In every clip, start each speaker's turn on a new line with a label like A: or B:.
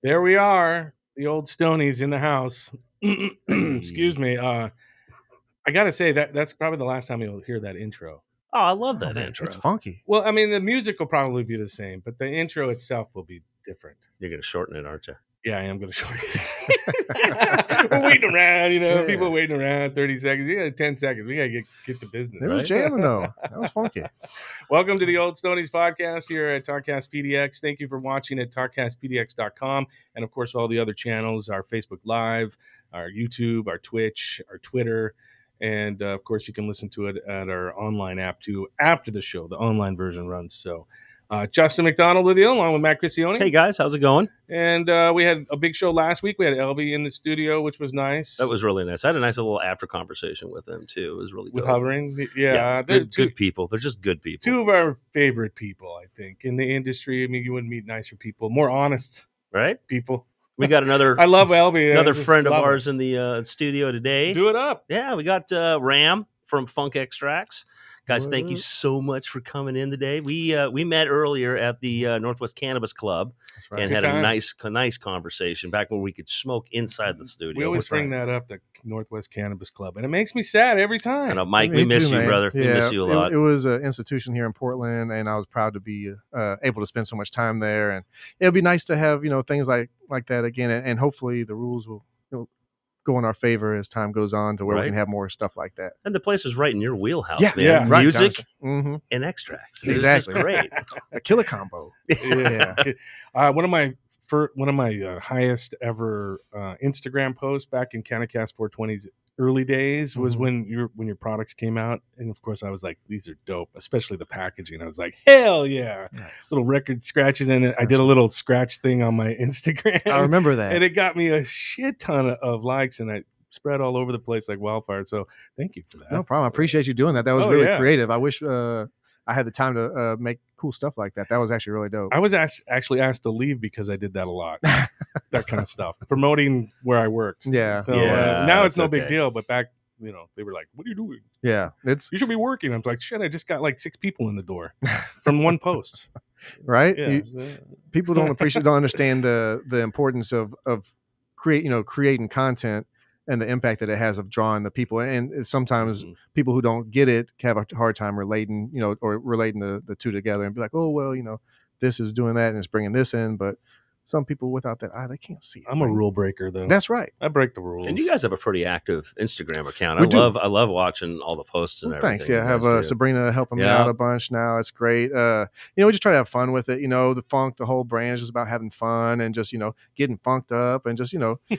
A: There we are. The old Stoney's in the house. Excuse me. I gotta say that's probably the last time you'll hear that intro.
B: Oh, I love that
C: man,
B: intro.
C: It's funky.
A: Well, I mean, the music will probably be the same, but the intro itself will be different.
B: You're going to shorten it, aren't you?
A: Yeah, I am going to shorten it. We're waiting around, people waiting around 30 seconds. You got 10 seconds. We got to get to business.
C: It was jamming, though. That was funky.
A: Welcome to the Old Stoney's podcast here at Talkcast PDX. Thank you for watching at talkcastpdx.com. And, of course, all the other channels, our Facebook Live, our YouTube, our Twitch, our Twitter. And, of course, you can listen to it at our online app, too, after the show. The online version runs. So, Justin McDonald with you, along with Matt Cristione.
B: Hey, guys. How's it going?
A: And we had a big show last week. We had LB in the studio, which was nice.
B: That was really nice. I had a nice little after conversation with them, too. It was really good.
A: With Hovering?
B: Yeah, good people. They're just good people.
A: Two of our favorite people, I think, in the industry. I mean, you wouldn't meet nicer people, more honest people.
B: We got another.
A: I love LB.
B: Another friend of ours in the studio today.
A: Do it up.
B: Yeah, we got Ram from Funk Extracts. Guys, thank you so much for coming in today. We met earlier at the Northwest Cannabis Club and had a nice conversation back when we could smoke inside the studio.
A: We always bring that up, the Northwest Cannabis Club, and it makes me sad every time.
B: I know, Mike, we miss you, brother.
C: Yeah,
B: we miss you a lot.
C: It was an institution here in Portland, and I was proud to be able to spend so much time there. And it'll be nice to have things like that again, and hopefully the rules will go in our favor as time goes on to where we can have more stuff like that.
B: And the place was right in your wheelhouse,
C: man.
B: Yeah,
C: right,
B: music and extracts.
C: Exactly.
B: It was just great.
C: A killer combo.
A: Yeah. One of my highest ever Instagram posts back in CannaCast 420's early days was when your products came out, and of course I was like, these are dope, especially the packaging. I was like, hell yeah. Nice. Little record scratches in it. I did a little scratch thing on my Instagram.
C: I remember that,
A: and it got me a shit ton of likes, and I spread all over the place like wildfire. So thank you for that.
C: No problem. I appreciate you doing that. That was really creative. I wish I had the time to make cool stuff like that. That was actually really dope.
A: I was actually asked to leave because I did that a lot. That kind of stuff. Promoting where I worked.
C: Yeah.
A: So now it's no big deal. But back, they were like, what are you doing?
C: Yeah.
A: You should be working. I'm like, shit, I just got like 6 people in the door from one post.
C: Right? Yeah. People don't understand the importance of creating content and the impact that it has of drawing the people. And sometimes people who don't get it have a hard time relating, or relating the two together and be like, oh, well, this is doing that and it's bringing this in. But some people without that eye, they can't see it.
A: I'm a rule breaker, though.
C: That's right.
A: I break the rules.
B: And you guys have a pretty active Instagram account. I love watching all the posts and everything.
C: Thanks. Yeah, I have Sabrina helping me out a bunch now. It's great. We just try to have fun with it. The funk, the whole brand is just about having fun and just, getting funked up and just,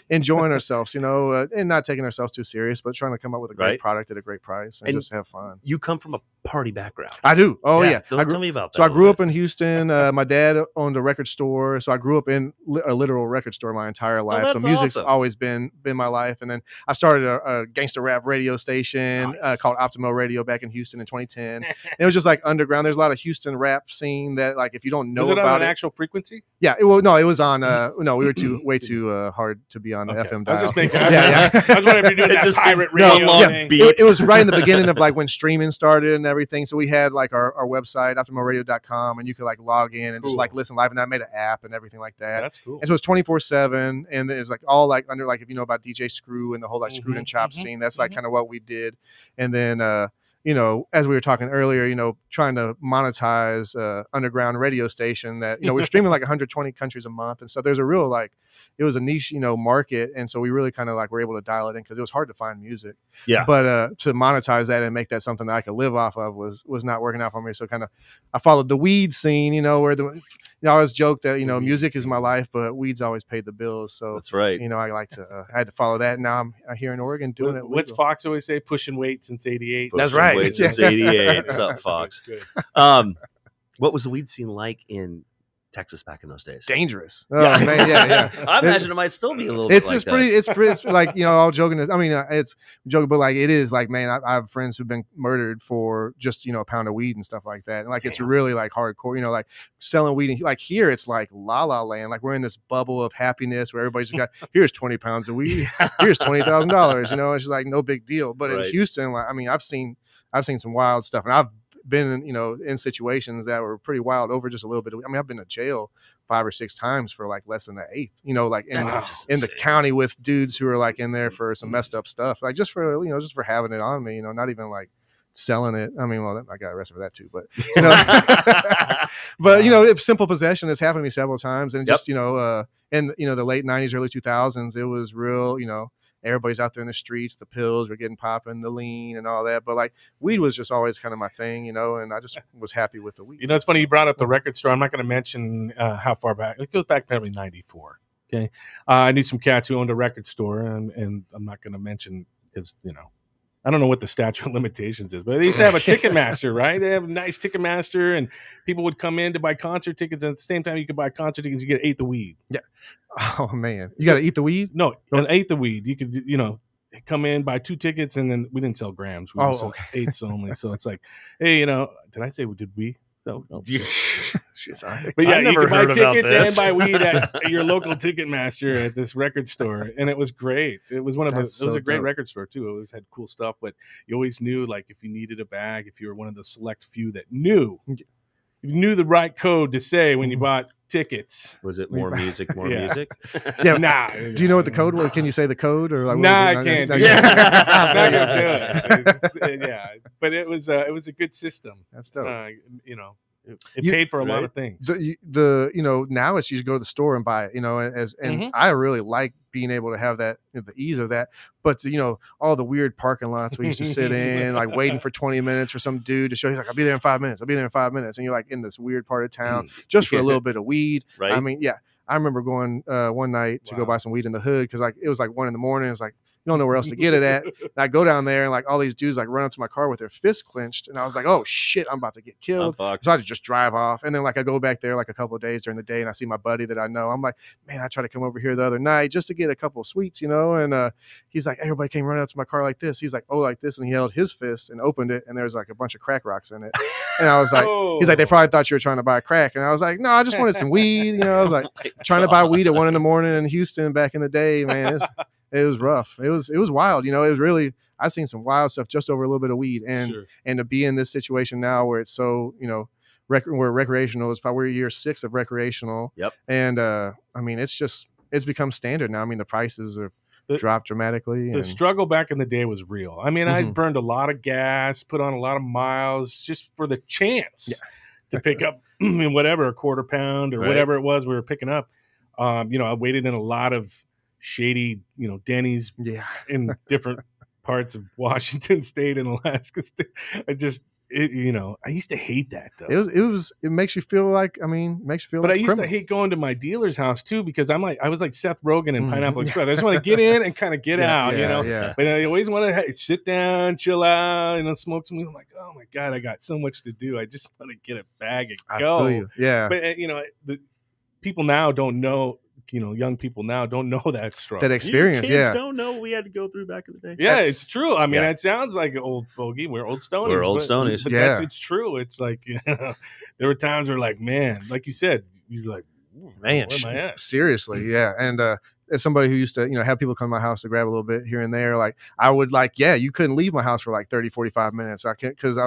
C: enjoying ourselves, and not taking ourselves too serious, but trying to come up with a great product at a great price and just have fun.
B: You come from a party background.
C: I do. Oh, yeah.
B: Tell me about that.
C: So I grew up in Houston. My dad owned a record store. So I grew up in a literal record store my entire life. So music's always been my life. And then I started a gangster rap radio station called Optimo Radio back in Houston in 2010. And it was just like underground. There's a lot of Houston rap scene that, like, if you don't know about
A: on an actual frequency?
C: Yeah. It was on. No, we were way too hard to be on the FM dial.
A: I was just thinking. I was wondering if you're doing that pirate radio.
C: It was right in the beginning of like when streaming started and everything. So we had like our website, optimoradio.com, and you could like log in and just like listen live. And I made an app and everything like that.
A: That's cool.
C: And so it's 24/7, and it's like all like under, like, if you know about DJ Screw and the whole like Screwed and Chopped scene, that's like kind of what we did. And then as we were talking earlier, trying to monetize underground radio station that we're streaming like 120 countries a month, and so there's a real like, it was a niche market, and so we really kind of like were able to dial it in because it was hard to find music.
B: Yeah.
C: But to monetize that and make that something that I could live off of was not working out for me. So kind of I followed the weed scene, where I always joke that music is my life, but weed's always paid the bills. So
B: that's right.
C: I like to I had to follow that. And now I'm here in Oregon doing it.
A: What's Fox always say? Pushing weight since '88.
C: That's right.
B: Weight since '88. What's up, Fox?
A: Good.
B: What was the weed scene like in Texas back in those days?
C: Dangerous. Oh, man, yeah.
B: I imagine it might still be a little bit like
C: it's pretty, it's like, all joking. I mean, it's joking, but like it is like, man, I have friends who've been murdered for just, a pound of weed and stuff like that. And like, it's really like hardcore, like selling weed. And like here, it's like la la land. Like we're in this bubble of happiness where everybody's got, here's 20 pounds of weed. Here's $20,000, it's just like no big deal. But in Houston, like, I mean, I've seen some wild stuff, and I've been, in situations that were pretty wild over just a little bit. I mean, I've been to jail 5 or 6 times for like less than an eighth, like in the county with dudes who are like in there for some messed up stuff, like just for having it on me, not even like selling it. I mean, well, I got arrested for that too, but but simple possession has happened to me several times, and just in the late 90s, early 2000s, it was real. Everybody's out there in the streets, the pills were getting popping, the lean and all that, but like weed was just always kind of my thing, and I just was happy with the weed.
A: It's funny you brought up the record store. I'm not going to mention how far back. It goes back probably 94. Okay, I knew some cats who owned a record store, and I'm not going to mention because I don't know what the statute of limitations is, but they used to have a Ticketmaster, right? They have a nice Ticketmaster, and people would come in to buy concert tickets. And at the same time, you could buy concert tickets, you get an eighth of weed.
C: Yeah. Oh man, you got to eat the weed?
A: No, an eighth of weed. You could, come in, buy 2 tickets, and then we didn't sell grams. We sold eighths only. So it's like, hey, did I say did we? So,
C: sorry.
A: But yeah, you can buy tickets and buy weed at your local Ticketmaster at this record store, and it was great. It was it was a great record store too. It always had cool stuff, but you always knew, like, if you needed a bag, if you were one of the select few that knew the right code to say when you bought tickets.
B: Was it more music? Music?
C: Yeah. Nah. Do you know what the code was? Can you say the code or like?
A: Nah, I can't. I'm not gonna do it. Yeah, but it was a good system.
C: That's dope.
A: It paid for a lot of things.
C: Now it's you go to the store and buy it. And I really like being able to have that, the ease of that. But all the weird parking lots we used to sit in, like waiting for 20 minutes for some dude to show. He's like, I'll be there in 5 minutes. I'll be there in 5 minutes. And you're like in this weird part of town just for a little bit of weed.
B: Right.
C: I mean, yeah. I remember going one night to go buy some weed in the hood because like it was like 1 a.m. It's like, you don't know where else to get it at. And I go down there and like all these dudes like run up to my car with their fists clenched. And I was like, oh shit, I'm about to get killed. So I just drive off. And then like I go back there like a couple of days during the day and I see my buddy that I know. I'm like, man, I tried to come over here the other night just to get a couple of sweets, and he's like, everybody came running up to my car like this. He's like, oh, like this. And he held his fist and opened it. And there's like a bunch of crack rocks in it. And I was like, he's like, they probably thought you were trying to buy crack. And I was like, no, I just wanted some weed. I was like trying to buy weed at 1 a.m. in Houston back in the day, man. It was rough. It was wild. It was really, I've seen some wild stuff just over a little bit of weed. And to be in this situation now where it's so, where recreational is probably year 6 of recreational.
B: Yep.
C: And I mean, it's become standard now. I mean, the prices have dropped dramatically.
A: The struggle back in the day was real. I mean, I burned a lot of gas, put on a lot of miles just for the chance to pick up whatever, a quarter pound or whatever it was we were picking up. I waited in a lot of shady, Denny's in different parts of Washington State and Alaska State. I used to hate that though.
C: It makes you feel like, but
A: I used to hate going to my dealer's house too, because I was like Seth Rogen in Pineapple Express. I just want to get in and kind of get out,
C: Yeah.
A: But I always want to sit down, chill out, smoke some weed. I'm like, oh my God, I got so much to do. I just want to get a bag and go.
C: I feel you. Yeah.
A: But the people now don't know. Young people now don't know that struggle.
C: That experience,
B: kids don't know what we had to go through back in the day.
A: Yeah, it's true. I mean, it sounds like an old fogey. We're old stoners. But it's true. It's like, there were times where like, man, like you said, you're like, man, where am I at?
C: Seriously, yeah. And as somebody who used to, have people come to my house to grab a little bit here and there, like I would you couldn't leave my house for like 30, 45 minutes. I can't, because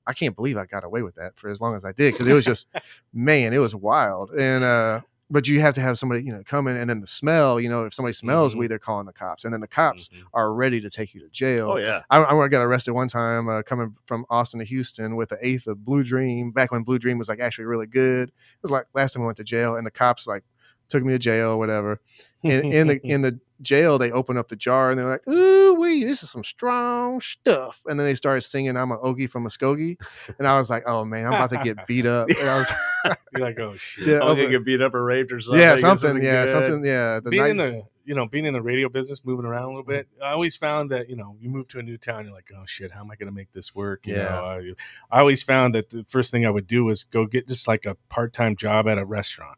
C: I can't believe I got away with that for as long as I did. Because it was just, man, it was wild. And, but you have to have somebody, come in, and then the smell, if somebody smells weed, they're calling the cops, and then the cops are ready to take you to jail.
B: Oh yeah.
C: I got arrested one time coming from Austin to Houston with an eighth of Blue Dream, back when Blue Dream was like actually really good. It was like last time I went to jail, and the cops like took me to jail or whatever. In the jail, they open up the jar and they're like, ooh wee, this is some strong stuff. And then they started singing I'm a Ogie from Muskogee. And I was like, oh man, I'm about to get beat up. And I was
A: you're like, oh shit.
B: Yeah, I'm gonna get beat up or raped or something.
C: Yeah, something. Yeah.
A: Being in the radio business, moving around a little bit, I always found that, you move to a new town, you're like, oh shit, how am I gonna make this work? I always found that the first thing I would do was go get just like a part-time job at a restaurant.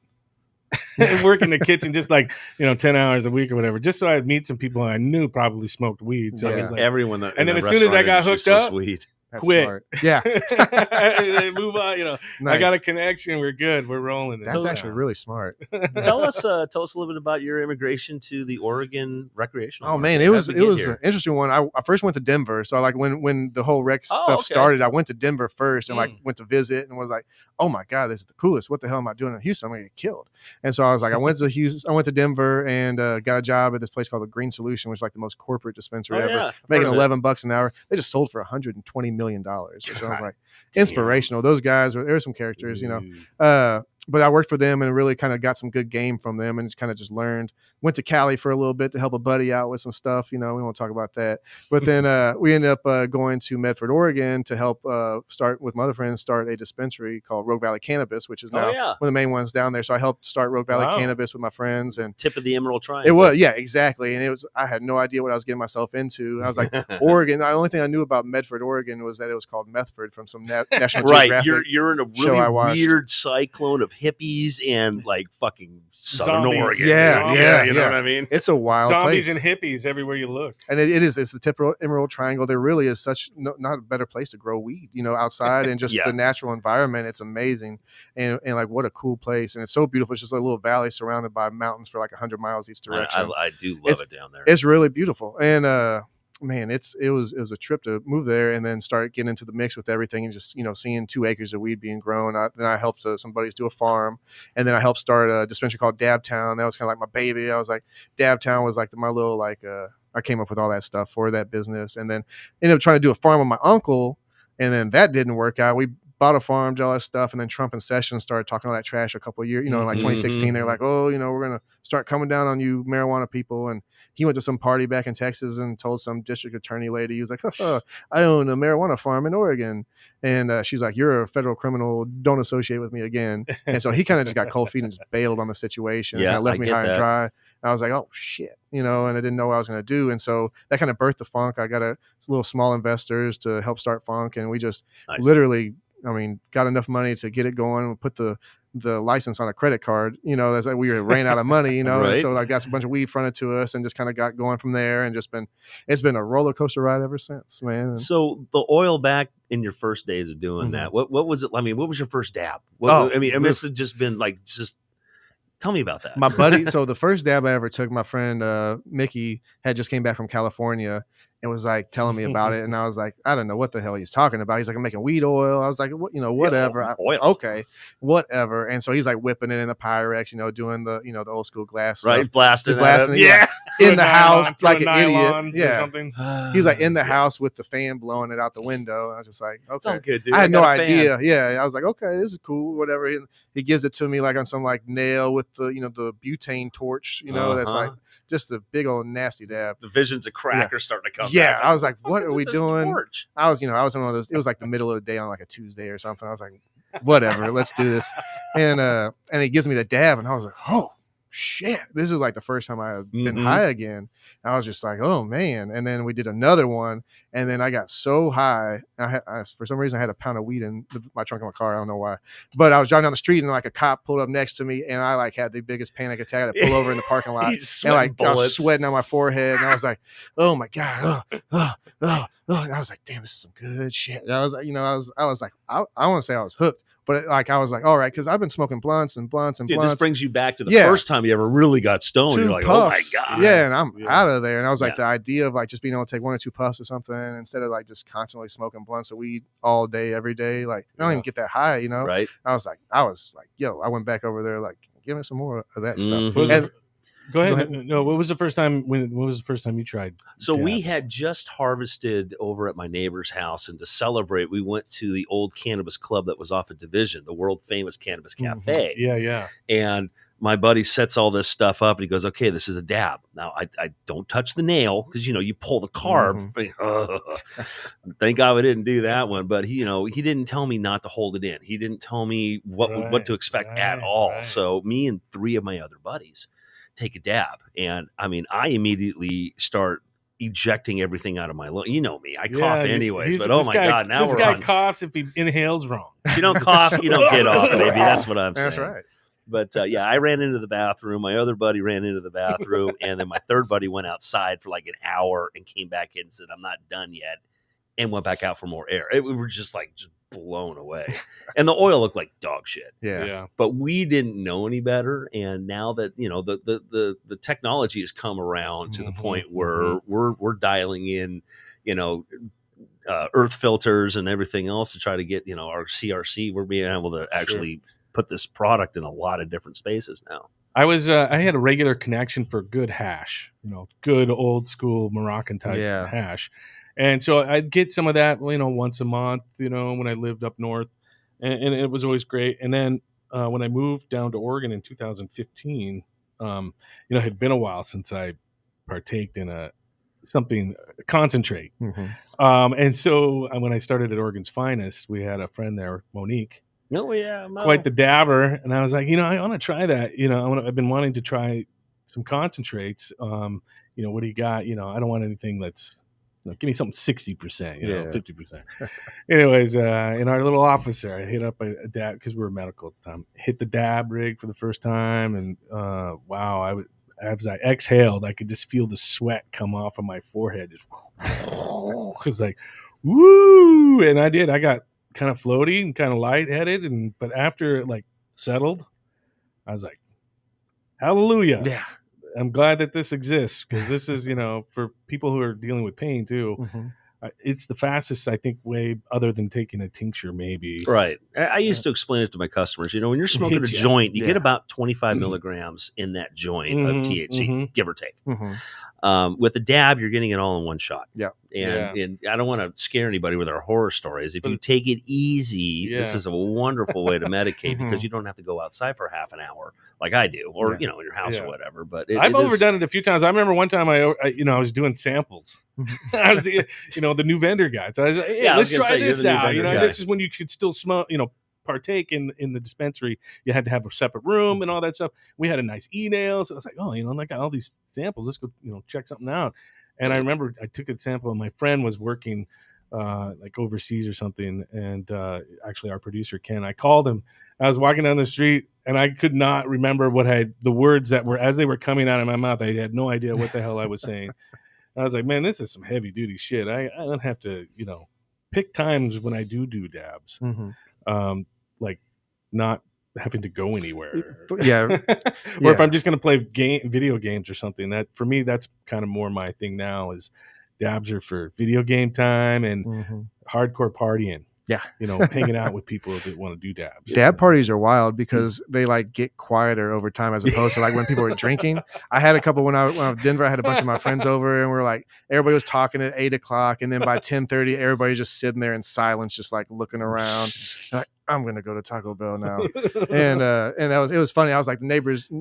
A: And work in the kitchen just like 10 hours a week or whatever, just so I'd meet some people I knew probably smoked weed. So I was like,
B: everyone that,
A: and then as soon as I got hooked up,
B: weed.
C: That's
A: quit.
C: Smart. Yeah.
A: Move on.
C: Nice.
A: I got a connection. We're good. We're rolling.
C: That's actually really smart.
B: Tell us a little bit about your immigration to the Oregon recreational.
C: Oh
B: market.
C: man, it was an interesting one. I first went to Denver, so like when the whole rec stuff started, I went to Denver first and like went to visit and was like, oh my god, this is the coolest. What the hell am I doing in Houston? I'm gonna get killed. And so I was like, I went to Houston, I went to Denver and got a job at this place called the Green Solution, which is like the most corporate dispensary ever, making $11 an hour. They just sold for $120 million. So I was like, inspirational. Those guys there were some characters, but I worked for them and really kind of got some good game from them and kind of just learned. Went to Cali for a little bit to help a buddy out with some stuff. We won't talk about that. But then we ended up going to Medford, Oregon to help start with my other friends, start a dispensary called Rogue Valley Cannabis, which is now one of the main ones down there. So I helped start Rogue Valley Cannabis with my friends. And
B: tip of the Emerald Triangle.
C: It was, yeah, exactly. And I had no idea what I was getting myself into. And I was like, Oregon. The only thing I knew about Medford, Oregon was that it was called Methford from some National Geographic.
B: You're in a really weird cyclone of hippies and like fucking Southern Oregon.
C: Yeah.
B: You know what I mean?
C: It's a wild
A: zombies
C: place.
A: and hippies everywhere you look.
C: And it's the tip of Emerald Triangle. There really is not a better place to grow weed, outside and just the natural environment. It's amazing. And like, what a cool place. And it's so beautiful. It's just a little valley surrounded by mountains for like 100 miles each direction.
B: I do love it down there.
C: It's really beautiful. And, man, it was a trip to move there and then start getting into the mix with everything and just, seeing 2 acres of weed being grown. Then I helped some buddies do a farm, and then I helped start a dispensary called Dabtown. That was kind of like my baby. I was like, Dabtown was like my little, I came up with all that stuff for that business, and then ended up trying to do a farm with my uncle, and then that didn't work out. We bought a farm, did all that stuff, and then Trump and Sessions started talking all that trash a couple of years, in like 2016. They're like, oh, we're going to start coming down on you marijuana people. And he went to some party back in Texas and told some district attorney lady, he was like, I own a marijuana farm in Oregon. And she's like, you're a federal criminal. Don't associate with me again. And so he kind of just got cold feet and just bailed on the situation.
B: Yeah,
C: and left me high and dry. And I was like, oh, shit, and I didn't know what I was going to do. And so that kind of birthed the Funk. I got a little small investors to help start Funk. And we just literally, got enough money to get it going. We put the license on a credit card, that's like we ran out of money,
B: Right.
C: And so I got a bunch of weed fronted to us and just kind of got going from there and it's been a roller coaster ride ever since, man.
B: So the oil back in your first days of doing that, what was it? What was your first dab? It must have just been tell me about that.
C: My buddy, so the first dab I ever took, my friend Mickey had just came back from California and was like telling me about it. And I was like, I don't know what the hell he's talking about. He's like, I'm making weed oil. I was like, whatever.
B: Oil.
C: Okay, whatever. And so he's like whipping it in the Pyrex, doing the, the old school glass
B: right?
C: stuff.
B: Blasting
C: yeah. In the house like an idiot. Yeah.
A: Something.
C: He's like in the house with the fan blowing it out the window. And I was just like, okay.
B: It's all good, dude.
C: I had no idea. Yeah. And I was like, okay, this is cool. Whatever. He gives it to me like on some like nail with the, the butane torch, that's like just the big old nasty dab.
B: The visions of crack are starting to come.
C: Yeah.
B: back.
C: I was like, what are we doing?
B: Torch?
C: I was in one of those, it was like the middle of the day on like a Tuesday or something. I was like, whatever, let's do this. And he gives me the dab and I was like, oh shit, this is like the first time I have been high again. And I was just like, oh man. And then we did another one and then I got so high. For some reason I had a pound of weed in my trunk of my car. I don't know why, but I was driving down the street and like a cop pulled up next to me and I like had the biggest panic attack. I had to pull over in the parking lot and like I was sweating on my forehead and I was like, oh my God. And I was like, damn, this is some good shit. And I was like, I was like, I want to say I was hooked. But like I was like, all right, because I've been smoking blunts and blunts.
B: This brings you back to the first time you ever really got stoned. You're like,
C: puffs.
B: Oh my God.
C: Yeah, and I'm out of there. And I was like, the idea of like just being able to take 1 or 2 puffs or something instead of like just constantly smoking blunts of weed all day, every day. Like I don't even get that high,
B: Right.
C: I was like, yo, I went back over there like, give me some more of that stuff.
A: And Go ahead. No, what was the first time? What was the first time you tried?
B: So we had just harvested over at my neighbor's house, and to celebrate, we went to the old cannabis club that was off of Division, the world famous Cannabis Cafe.
A: Yeah.
B: And my buddy sets all this stuff up, and he goes, "Okay, this is a dab. Now, I don't touch the nail because you pull the carb. Thank God we didn't do that one. But he didn't tell me not to hold it in. He didn't tell me what to expect at all. Right. So me and 3 of my other buddies take a dab, and I immediately start ejecting everything out of my lungs. You know me, I cough anyways. But oh my God, now
A: this guy coughs if he inhales wrong.
B: If you don't cough, you don't get off, baby. That's what I'm saying.
C: That's right.
B: But I ran into the bathroom. My other buddy ran into the bathroom, and then my third buddy went outside for like an hour and came back in and said, "I'm not done yet." and went back out for more air. We were just blown away. And the oil looked like dog shit.
C: Yeah.
B: But we didn't know any better. And now that, you know, the technology has come around to the point where we're dialing in, you know, earth filters and everything else to try to get, you know, our CRC. We're being able to actually put this product in a lot of different spaces now.
A: I had a regular connection for good hash, you know, good old school Moroccan type hash. And so I'd get some of that, you know, once a month, you know, when I lived up north, and it was always great. And then when I moved down to Oregon in 2015, you know, it had been a while since I partaked in a concentrate. And so when I started at Oregon's Finest, we had a friend there, Monique.
B: Oh yeah,
A: quite the dabber, and I was like, you know, I want to try that. You know, I've been wanting to try some concentrates. You know, what do you got? You know, I don't want anything that's, you know, give me something 60%, you know, 50%. Anyways, in our little office there, I hit up a dab because we were medical at the time. Hit the dab rig for the first time, and wow, as I exhaled, I could just feel the sweat come off of my forehead, just because like, woo, and I did. I got kind of floaty and kind of lightheaded, but after it like settled, I was like, hallelujah.
C: Yeah.
A: I'm glad that this exists, because this is, you know, for people who are dealing with pain too. It's the fastest, I think, way other than taking a tincture, maybe.
B: Right. I used to explain it to my customers. You know, when you're smoking a joint, you get about 25 milligrams in that joint of THC, give or take. With the dab, you're getting it all in one shot.
C: Yeah.
B: And I don't want to scare anybody with our horror stories. If you take it easy, this is a wonderful way to medicate, because you don't have to go outside for half an hour like I do, or you know, in your house or whatever. But
A: I've overdone it a few times. I remember one time I was doing samples. I was you know, the new vendor guy. So I was like, hey, let's try this out. You know, this is when you could still smell, you know, partake in the dispensary. You had to have a separate room and all that stuff. We had a nice e-nail, so I was like, oh, you know, I got all these samples. Let's go, you know, check something out. And I remember I took a sample, and my friend was working like overseas or something, and actually our producer Ken, I called him. I was walking down the street, and I could not remember the words that were, as they were coming out of my mouth, I had no idea what the hell I was saying. I was like, man, this is some heavy duty shit. I don't have to, you know, pick times when I do dabs. Like not having to go anywhere. Or if I'm just going to play video games or something. That for me, that's kind of more my thing now, is dabs are for video game time and hardcore partying.
C: Yeah.
A: You know, hanging out with people that want to do dabs.
C: Dab parties are wild because they like get quieter over time, as opposed to like when people were drinking. I had a couple when I was in Denver. I had a bunch of my friends over, and we're like, everybody was talking at 8:00, and then by 10:30, everybody's just sitting there in silence, just like looking around. Like, I'm gonna go to Taco Bell now, and it was funny. I was like,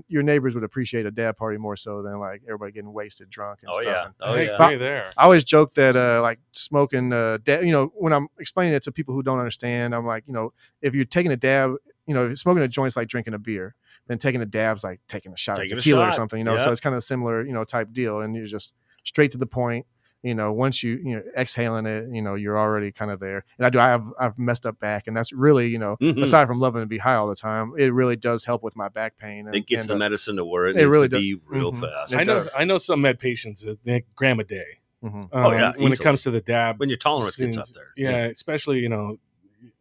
C: your neighbors would appreciate a dab party more so than like everybody getting wasted, drunk, and stuff.
A: I
C: always joke that like smoking, you know, when I'm explaining it to people who don't understand, I'm like, you know, if you're taking a dab, you know, smoking a joint's like drinking a beer, then taking a dab's like taking a shot of tequila or something, you know. So it's kind of similar, you know, type deal, and you're just straight to the point. You know, once you know, exhaling it, you know, you're already kind of there. And I've messed up back, and that's really, you know, aside from loving to be high all the time, it really does help with my back pain. And,
B: it gets the medicine to where it needs to be real fast.
A: I know some med patients that they gram a day.
B: When
A: it comes to the dab,
B: when your tolerance gets up there.
A: Yeah, especially, you know,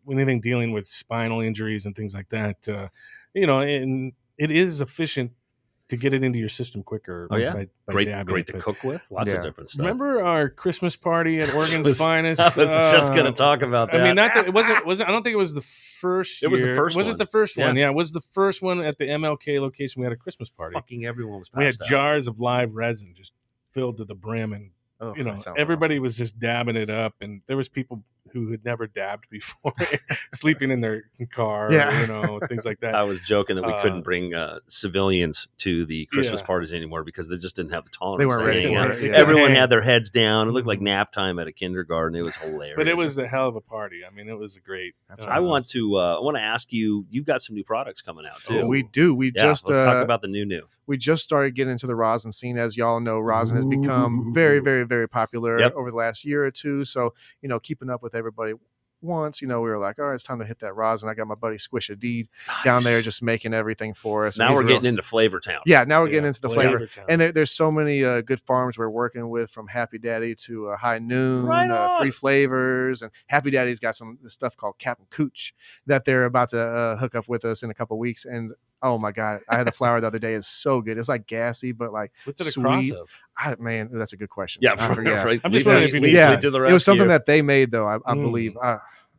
A: when anything dealing with spinal injuries and things like that, you know, and it is efficient to get it into your system quicker. By
B: great to cook with. Lots of different stuff.
A: Remember our Christmas party at Oregon's Finest?
B: I was just going to talk about that.
A: I mean, it wasn't. I don't think it was the first.
B: It was the first.
A: Was it the first one? Yeah, it was the first one at the MLK location. We had a Christmas party.
B: Fucking everyone was.
A: We had jars of live resin just filled to the brim, and you know, everybody was just dabbing it up, and there was people who had never dabbed before, sleeping in their car, you know, things like that.
B: I was joking that we couldn't bring civilians to the Christmas parties anymore because they just didn't have the tolerance.
C: They weren't ready for it.
B: Everyone had their heads down. It looked like nap time at a kindergarten. It was hilarious.
A: But it was a hell of a party. I mean, it was a great.
B: I want to ask you. You've got some new products coming out too.
C: We do.
B: Let's talk about the new.
C: We just started getting into the rosin scene. As y'all know, rosin has become very, very, very popular over the last year or two. So, you know, keeping up with everybody. once, we were like, all right, it's time to hit that rosin. I got my buddy Squish a Deed down there just making everything for us.
B: Now we're getting into Flavor Town.
C: Yeah, now we're getting into the flavor.
A: Town.
C: And there's so many good farms we're working with, from Happy Daddy to High Noon,
B: Right
C: 3 Flavors. And Happy Daddy's got some stuff called Captain Cooch that they're about to hook up with us in a couple of weeks. And oh my God, I had the flower the other day. It's so good. It's like gassy, but like
A: what's it
C: sweet.
A: Across of?
C: Man, that's a good question.
B: Yeah,
C: right.
A: I'm just wondering if you need
B: to the rescue.
C: It was something that they made, though. I believe.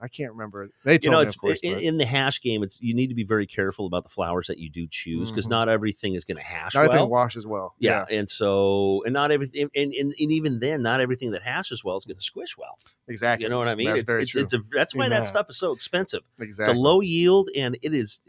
C: I can't remember. They told me,
B: it's
C: of course,
B: in the hash game. You need to be very careful about the flowers that you do choose, because not everything is going to hash.
C: Not everything washes well.
B: Yeah, and not everything, and even then, not everything that hashes well is going to squish well.
C: Exactly.
B: You know what I mean?
C: That's very true.
B: That's why that stuff is so expensive.
C: Exactly.
B: It's a low yield, and it is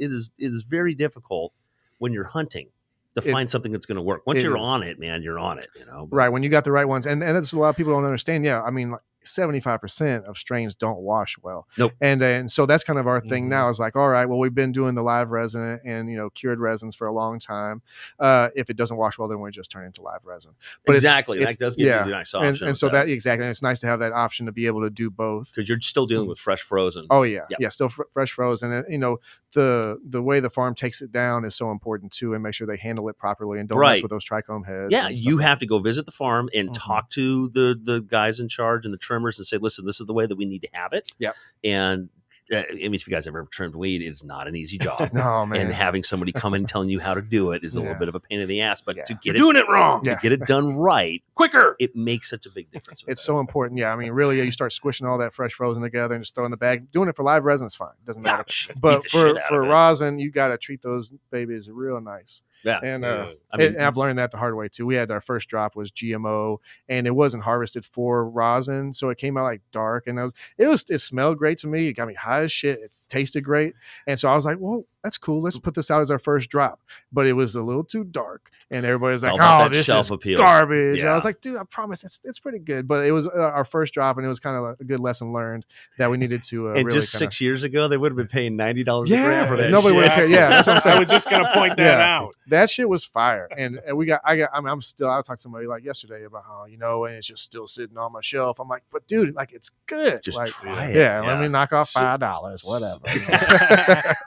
B: very difficult when you're hunting to find something that's going to work. Once you're on it, man, you're on it.
C: Right, when you got the right ones, and that's a lot of people don't understand. Yeah, I mean, like 75% of strains don't wash well.
B: Nope.
C: And so that's kind of our thing now, is like, all right, well, we've been doing the live resin and cured resins for a long time. If it doesn't wash well, then we just turn it into live resin. But
B: exactly, that does give you a nice option.
C: And so that exactly, and it's nice to have that option to be able to do both,
B: because you're still dealing with fresh frozen.
C: Oh yeah, still fresh frozen, and the way the farm takes it down is so important too, and make sure they handle it properly and don't mess with those trichome heads.
B: Yeah, you have to go visit the farm and talk to the guys in charge and the trimmers and say, listen, this is the way that we need to have it.
C: Yeah.
B: And I mean, if you guys ever trimmed weed, it's not an easy job.
C: No, man.
B: And having somebody come in telling you how to do it is a little bit of a pain in the ass. But to get
A: doing it wrong,
B: to get it done right,
A: quicker,
B: it makes such a big difference.
C: It's so important. Yeah, I mean, really, you start squishing all that fresh frozen together and just throw in the bag. Doing it for live resin is fine; doesn't matter. But for rosin, you got to treat those babies real nice.
B: Yeah,
C: and and I've learned that the hard way too. We had our first drop was GMO, and it wasn't harvested for rosin, so it came out like dark, and it smelled great to me. It got me high as shit. It tasted great, and so I was like, well, that's cool. Let's put this out as our first drop. But it was a little too dark, and everybody's like, "Oh, this is garbage." And I was like, "Dude, I promise it's pretty good." But it was our first drop, and it was kind of a good lesson learned that we needed to.
B: And really just 6 years ago, they would have been paying $90 a gram for that.
C: Nobody would have cared. Yeah, that's what I'm saying.
A: I was just gonna point that out.
C: That shit was fire, and I talked to somebody like yesterday about how and it's just still sitting on my shelf. I'm like, but dude, like it's good.
B: Just
C: like,
B: try it.
C: Yeah, let me knock off $5, whatever.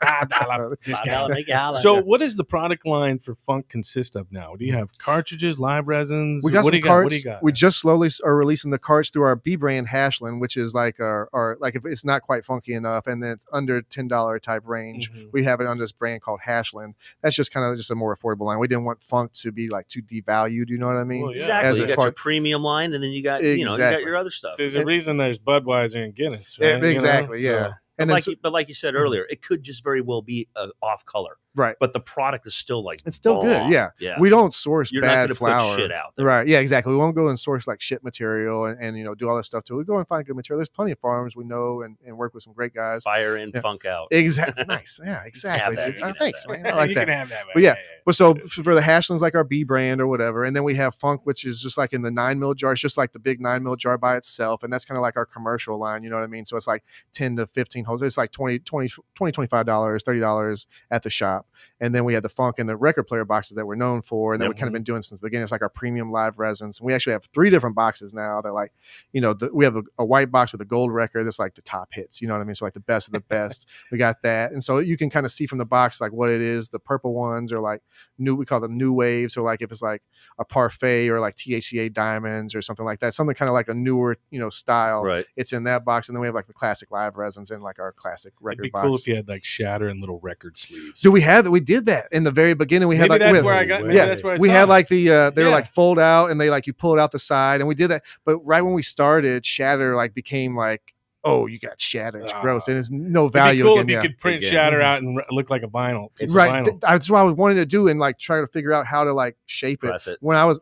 A: $5. So what does the product line for Funk consist of now? Do you have cartridges, live resins?
C: We got
A: what
C: some
A: carts.
C: What do you got? We just slowly are releasing the carts through our B brand Hashland, which is like our like if it's not quite funky enough and then it's under $10 type range, we have it under this brand called Hashland. That's just kind of just a more affordable line. We didn't want Funk to be like too devalued, you know what I mean?
B: Well, exactly. You got your premium line, and then you got you got your other stuff.
A: There's a reason there's Budweiser and Guinness, right?
C: Exactly, yeah.
B: So, and but like you said earlier, it could just very well be off color,
C: right?
B: But the product is still like
C: it's still good. Yeah. We don't source bad flour.
B: Put shit out there.
C: Right? Yeah, exactly. We won't go and source like shit material and do all this stuff too. We go and find good material. There's plenty of farms we know and work with some great guys.
B: Fire in, funk out.
C: Exactly. Nice. Yeah, exactly. Thanks, man. I like
A: you
C: that.
A: Can have that.
C: But yeah. But so for the Hashlands, like our B brand or whatever, and then we have Funk, which is just like in the 9 mil jar. It's just like the big 9 mil jar by itself, and that's kind of like our commercial line. You know what I mean? So it's like 10 to 15 holes. It's like $20, $25, $30 at the shop. And then we had the Funk and the record player boxes that we're known for, and that we've kind of been doing since the beginning. It's like our premium live resins. And we actually have 3 different boxes now that like, we have a white box with a gold record that's like the top hits, you know what I mean? So like the best of the best. We got that. And so you can kind of see from the box like what it is. The purple ones are like we call them new waves, or like if it's like a parfait or like THCA diamonds or something like that, something kind of like a newer, style.
B: Right.
C: It's in that box. And then we have like the classic live resins in like our classic record
A: It'd be
C: box.
A: Cool if you had like shatter and little record sleeves.
C: So we did that in the very beginning. We had
A: maybe
C: like
A: that's where I got. Maybe that's where I
C: we
A: saw
C: had
A: it.
C: like the they were like fold out and they like you pull it out the side, and we did that. But right when we started, shatter like became like, oh, you got shatter. It's gross, and it's no value.
A: It'd be cool
C: again,
A: if you could print shatter out and look like a vinyl.
C: It's right. That's what I was wanting to do, and like try to figure out how to like shape it. When I was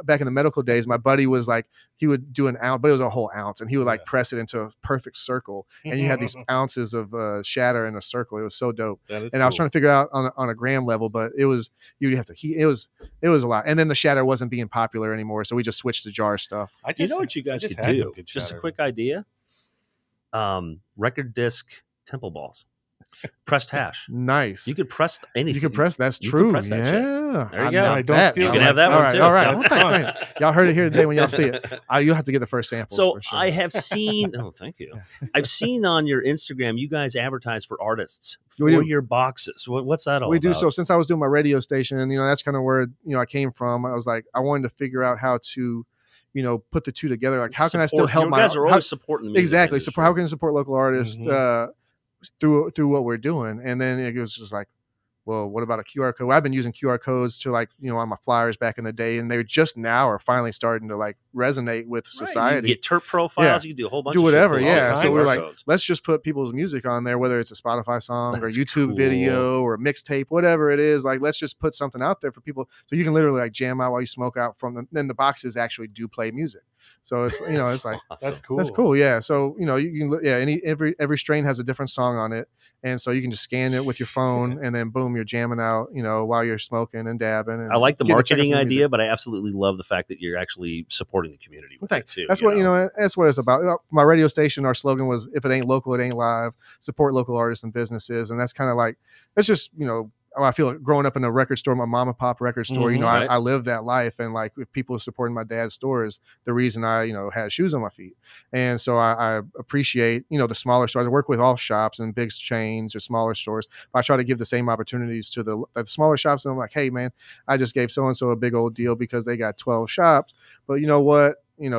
C: back in the medical days, my buddy was like, he would do an ounce, but it was a whole ounce, and he would like press it into a perfect circle, and you had these ounces of shatter in a circle. It was so dope. And I was trying to figure out on a gram level, but you'd have to heat. It was a lot, and then the shatter wasn't being popular anymore, so we just switched to jar stuff.
B: You know what you guys could do? Just a quick idea. Record disc temple balls. Pressed hash.
C: Nice.
B: You could press anything.
C: You could press. That's
B: You
C: true.
B: could press that shit.
C: Yeah.
B: There you go.
A: I don't steal
B: You can have that
C: all
B: one
C: right,
B: too.
C: all right.
B: Yep.
C: Well, thanks, man. Y'all heard it here today when y'all see it. You'll have to get the first samples.
B: So
C: for sure.
B: I have seen. Oh, thank you. I've seen on your Instagram you guys advertise for artists for your boxes. What's that all
C: we
B: about?
C: do. So since I was doing my radio station, that's kind of where I came from. I was like, I wanted to figure out how to put the two together. Like, how can I still help
B: you guys are always supporting the music
C: exactly.
B: industry.
C: So how can I support local artists through what we're doing? And then it was just like, well, what about a QR code? I've been using QR codes to on my flyers back in the day, and they're just now are finally starting to resonate with society.
B: You get TERP profiles, you can do a whole bunch
C: of
B: whatever.
C: Shit. Yeah. So we're like, let's just put people's music on there, whether it's a Spotify song or YouTube video or a mixtape, whatever it is. Like, let's just put something out there for people so you can literally jam out while you smoke out from them. Then the boxes actually do play music. So it's it's like
B: awesome.
A: That's cool.
C: That's cool. Yeah. So you can every strain has a different song on it, and so you can just scan it with your phone, and then boom, you're jamming out while you're smoking and dabbing. And
B: I like the marketing idea, but I absolutely love the fact that you're actually supporting the community with it too.
C: That's what that's what it's about. My radio station, our slogan was, "If it ain't local, it ain't live." Support local artists and businesses, and that's kind of like it's just I feel like growing up in a record store, my mom and pop record store,
B: right.
C: I lived that life. And like, if people supporting my dad's store is the reason I, had shoes on my feet. And so I appreciate, the smaller stores. I work with all shops and big chains or smaller stores. But I try to give the same opportunities to the smaller shops. And I'm like, hey man, I just gave so-and-so a big old deal because they got 12 shops. But you know what, I'm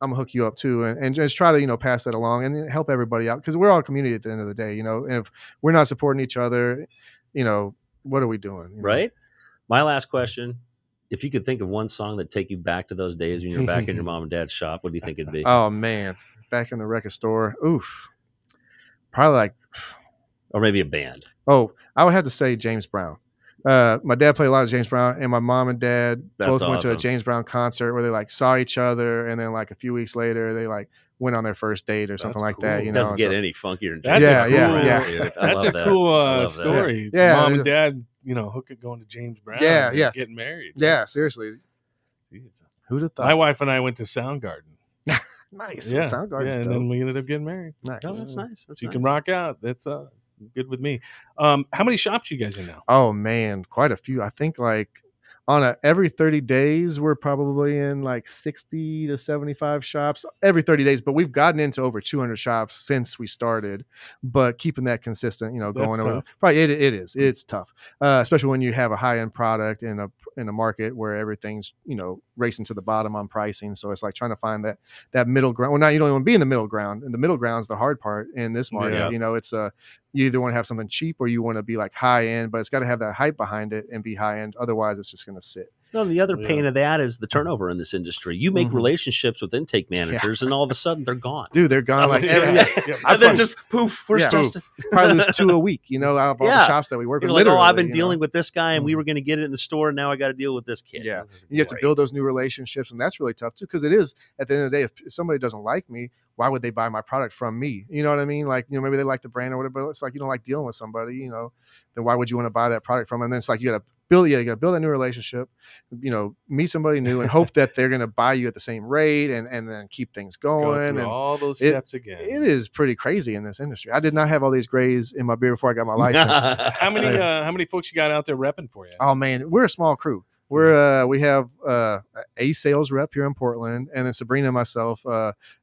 C: gonna hook you up too, and just try to pass that along and help everybody out, because we're all a community at the end of the day. And if we're not supporting each other, what are we doing?
B: Right. My last question: if you could think of one song that take you back to those days when you're back in your mom and dad's shop, what do you think it'd be?
C: Oh man, back in the record store. Oof. Probably
B: or maybe a band.
C: Oh, I would have to say James Brown. My dad played a lot of James Brown, and my mom and dad both went to a James Brown concert where they saw each other, and then a few weeks later they went on their first date or something like that.
B: It doesn't get any funkier than
A: James
B: Brown.
A: That's a cool story.
C: Yeah.
A: Mom and dad, hook it going to James Brown.
C: Yeah.
A: Getting married.
C: Yeah, seriously.
A: Jeez.
C: Who'd have thought?
A: My wife and I went to Soundgarden.
C: Nice.
A: Yeah.
C: Soundgarden's
A: and then we ended up getting married.
C: Nice.
B: Oh, that's nice.
A: So you can rock out. That's good with me. How many shops you guys in now?
C: Oh man, quite a few. I think on every 30 days, we're probably in 60 to 75 shops every 30 days, but we've gotten into over 200 shops since we started, but keeping that consistent, going over. Probably it is. It's tough. Especially when you have a high-end product in a market where everything's, racing to the bottom on pricing. So it's like trying to find that middle ground. Well, now you don't even be in the middle ground, and the middle ground's the hard part in this market.
B: Yeah.
C: It's you either want to have something cheap or you want to be high end, but it's got to have that hype behind it and be high end. Otherwise it's just going to sit.
B: No, the other pain of that is the turnover in this industry. You make relationships with intake managers, and all of a sudden they're gone.
C: Dude, they're gone
B: and then just poof, we're supposed to
C: probably lose 2 a week, out of all the shops that we work with.
B: Like, I've been dealing with this guy, and we were going to get it in the store, and now I got to deal with this kid.
C: Yeah, you have to build those new relationships, and that's really tough too, because it is, at the end of the day, if somebody doesn't like me, why would they buy my product from me? You know what I mean? Maybe they like the brand or whatever, but it's like you don't like dealing with somebody, then why would you want to buy that product from them? And then it's like you got to build that new relationship, meet somebody new and hope that they're going to buy you at the same rate and then keep things going.
A: And all those steps again.
C: It is pretty crazy in this industry. I did not have all these grays in my beer before I got my license.
A: How many folks you got out there repping for you?
C: Oh man, we're a small crew. We have a sales rep here in Portland, and then Sabrina and myself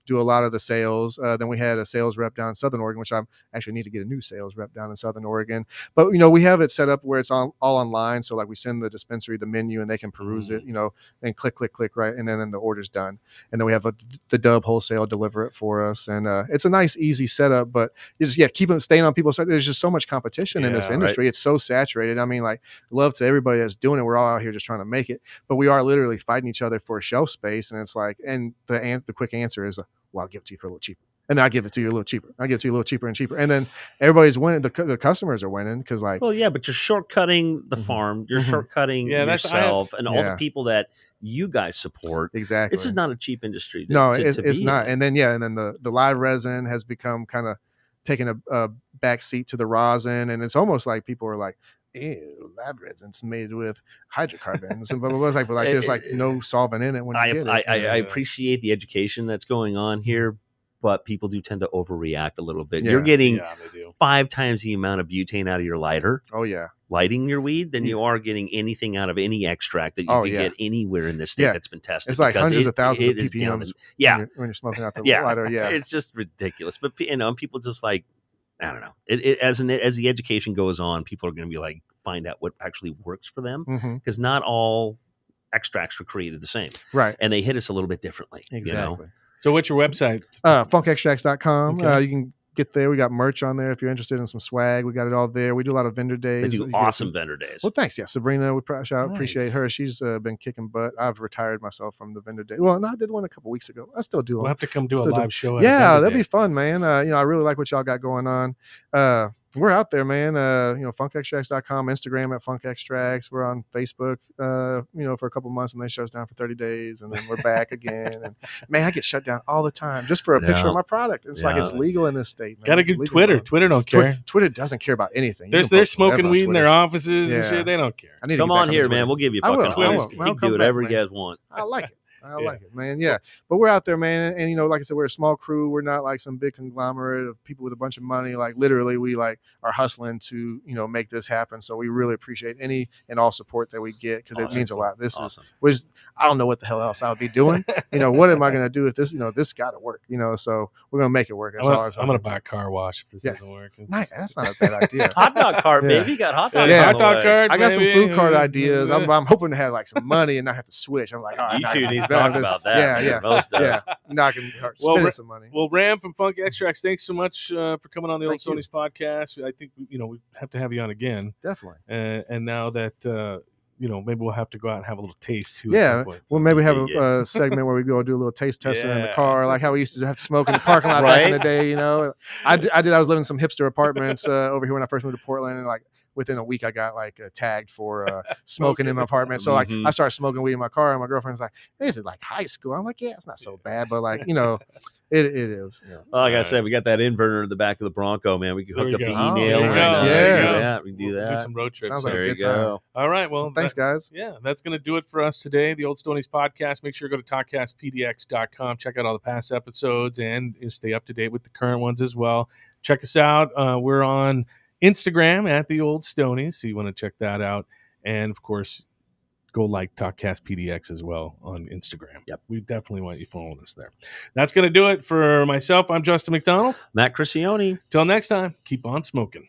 C: do a lot of the sales. Then we had a sales rep down in Southern Oregon, which I actually need to get a new sales rep down in Southern Oregon. But we have it set up where it's all online. So we send the dispensary the menu, and they can peruse it, and click, right, and then the order's done. And then we have the Dub wholesale deliver it for us, and it's a nice, easy setup. But you just keep them staying on people's side. There's just so much competition in this industry. Right? It's so saturated. I mean, love to everybody that's doing it. We're all out here just trying to make it, but we are literally fighting each other for shelf space. And it's and the quick answer is, well, I'll give it to you for a little cheaper, and then I give it to you a little cheaper. I give it to you a little cheaper and cheaper, and then everybody's winning. The customers are winning because but
B: you're shortcutting the farm, you're shortcutting yourself, and all the people that you guys support.
C: Exactly,
B: this is not a cheap industry.
C: It's not. And then the live resin has become kind of taking a back seat to the rosin, and it's almost like people are like, ew, lab resin's made with hydrocarbons and blah blah blah. There's no solvent in it when you get it.
B: I appreciate the education that's going on here, but people do tend to overreact a little bit.
C: Yeah.
B: You're getting
A: they do.
B: 5 times the amount of butane out of your lighter.
C: Oh yeah.
B: Lighting your weed than you are getting anything out of any extract that you can get anywhere in this state that's been tested.
C: It's like hundreds of thousands of ppms when you're smoking out the lighter. Yeah,
B: it's just ridiculous. But people just like, I don't know. As the education goes on, people are going to be like, find out what actually works for them, because not all extracts were created the same,
C: right?
B: And they hit us a little bit differently.
C: Exactly.
A: So what's your website?
C: Funkextracts.com.
A: Okay.
C: You can get there. We got merch on there if you're interested in some swag. We got it all there. We do a lot of vendor days.
B: They do awesome vendor days.
C: Well, thanks. Yeah, Sabrina, I appreciate her. She's been kicking butt. I've retired myself from the vendor day. Well, no, I did one a couple weeks ago. I still do.
A: We'll have to come do a live show.
C: Yeah, that'd be fun, man. I really like what y'all got going on. We're out there, man. Funkextracts.com, Instagram at Funkextracts. We're on Facebook, for a couple months, and they shut us down for 30 days, and then we're back again. And man, I get shut down all the time just for a picture of my product. It's like it's legal in this state.
A: Got to get Twitter. Twitter don't care.
C: Twitter doesn't care about anything.
A: They're smoking weed in their offices and shit. They don't care.
B: Come on here, man. We'll give you fucking Twitter. You can do whatever you guys want.
C: I like it. I like it, man. Yeah. But we're out there, man. And, like I said, we're a small crew. We're not like some big conglomerate of people with a bunch of money. Like literally we are hustling to, make this happen. So we really appreciate any and all support that we get, because it means a lot. This is, I don't know what the hell else I would be doing. What am I going to do with this? This got to work, so we're going to make it work. That's
A: I'm going to buy a car wash if this doesn't work.
C: Nice. That's not a bad idea.
B: Hot dog cart, baby. You got hot dog.
C: Yeah.
A: Hot dog cart.
C: I got some food cart ideas. I'm hoping to have like some money and not have to switch. I'm like, all right.
B: You two need to talk about that.
C: Yeah.
B: Most of
C: yeah. Not going to spend some money.
A: Well, Ram from Funk Extracts, thanks so much for coming on the Old Stoney's podcast. I think, we have to have you on again.
C: Definitely.
A: And now that, maybe we'll have to go out and have a little taste too.
C: Yeah.
A: At some point.
C: Well, maybe have a segment where we go do a little taste testing in the car, like how we used to have to smoke in the parking lot back in the day. I was living in some hipster apartments over here when I first moved to Portland, and like within a week I got like tagged for smoking in my apartment. So like I started smoking weed in my car, and my girlfriend's like, "This is like high school." I'm like, "Yeah, it's not so bad," but like it is. Yeah.
B: Well, like I said, we got that inverter in the back of the Bronco, man. We can hook up the email.
A: We
B: can do that.
A: Do some road trips.
C: Sounds like a good time.
A: All right. Well,
C: thanks, guys.
A: Yeah, that's going to do it for us today. The Old Stoney's podcast. Make sure to go to talkcastpdx.com. Check out all the past episodes and stay up to date with the current ones as well. Check us out. We're on Instagram at the Old Stoney's, so you want to check that out. And of course, go like TalkCast PDX as well on Instagram.
B: Yep.
A: We definitely want you following us there. That's going to do it for myself. I'm Justin McDonald.
B: Matt Criscione.
A: Till next time, keep on smoking.